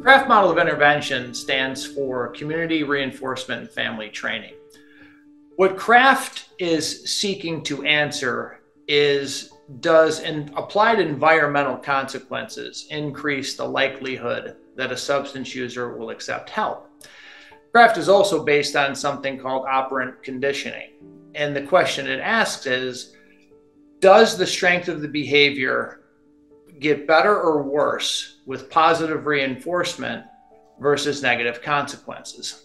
CRAFT model of intervention stands for Community Reinforcement and Family Training. What CRAFT is seeking to answer is, does applied environmental consequences increase the likelihood that a substance user will accept help? CRAFT is also based on something called operant conditioning. And the question it asks is, does the strength of the behavior get better or worse with positive reinforcement versus negative consequences?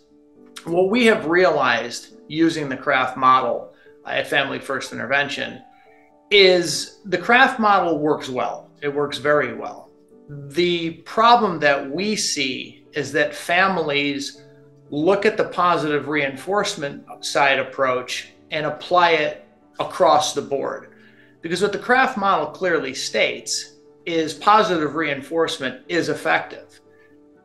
What we have realized using the CRAFT model at Family First Intervention is the CRAFT model works well. It works very well. The problem that we see is that families look at the positive reinforcement side approach and apply it across the board. Because what the CRAFT model clearly states is positive reinforcement is effective.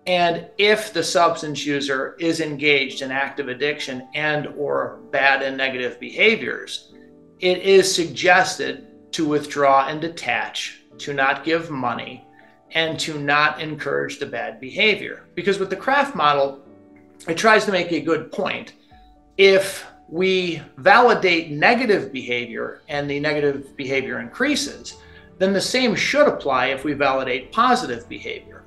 And if the substance user is engaged in active addiction and or bad and negative behaviors, it is suggested to withdraw and detach, to not give money, and to not encourage the bad behavior. Because with the CRAFT model, it tries to make a good point. If we validate negative behavior and the negative behavior increases, then the same should apply if we validate positive behavior.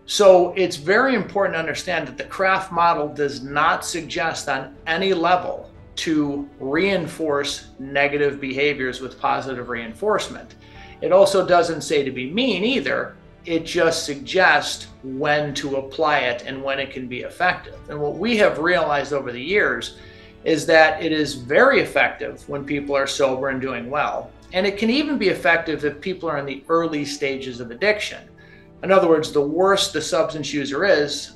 So it's very important to understand that the CRAFT model does not suggest on any level to reinforce negative behaviors with positive reinforcement. It also doesn't say to be mean either. It just suggests when to apply it and when it can be effective. And what we have realized over the years is that it is very effective when people are sober and doing well. And it can even be effective if people are in the early stages of addiction. In other words, the worse the substance user is,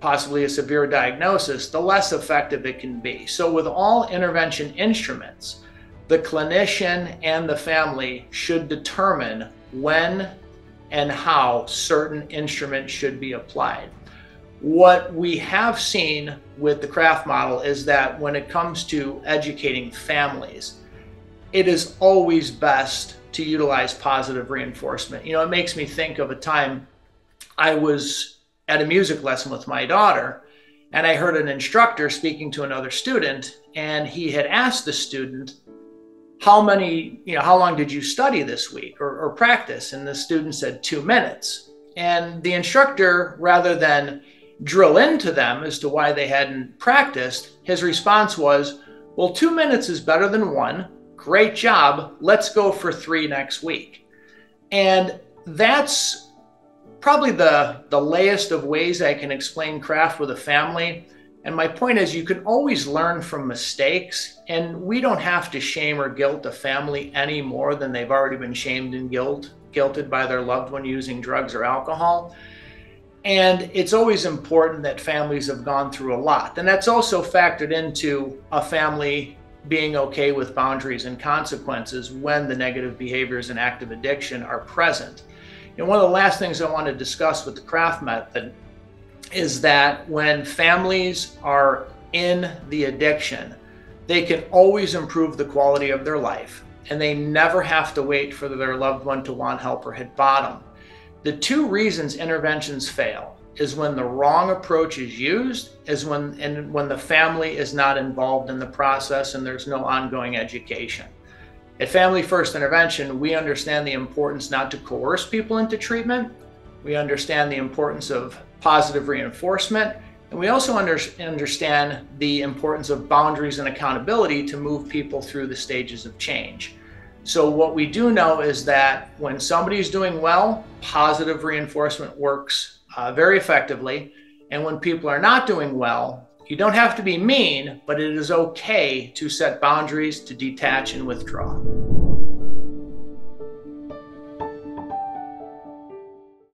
possibly a severe diagnosis, the less effective it can be. So with all intervention instruments, the clinician and the family should determine when and how certain instruments should be applied. What we have seen with the CRAFT model is that when it comes to educating families, it is always best to utilize positive reinforcement. You know, it makes me think of a time I was at a music lesson with my daughter, and I heard an instructor speaking to another student, and he had asked the student, how long did you study this week or practice? And the student said 2 minutes. And the instructor, rather than drill into them as to why they hadn't practiced, his response was, well, 2 minutes is better than 1. Great job. Let's go for 3 next week. And that's probably the layest of ways I can explain CRAFT with a family. And my point is, you can always learn from mistakes, and we don't have to shame or guilt a family any more than they've already been shamed and guilted by their loved one using drugs or alcohol. And it's always important that families have gone through a lot. And that's also factored into a family being okay with boundaries and consequences when the negative behaviors and active addiction are present. And one of the last things I want to discuss with the CRAFT method is that when families are in the addiction, they can always improve the quality of their life, and they never have to wait for their loved one to want help or hit bottom. The 2 reasons interventions fail is when the wrong approach is used, when the family is not involved in the process and there's no ongoing education. At Family First Intervention, we understand the importance not to coerce people into treatment. We understand the importance of positive reinforcement, and we also understand the importance of boundaries and accountability to move people through the stages of change. So what we do know is that when somebody's doing well, positive reinforcement works very effectively. And when people are not doing well, you don't have to be mean, but it is okay to set boundaries, to detach and withdraw.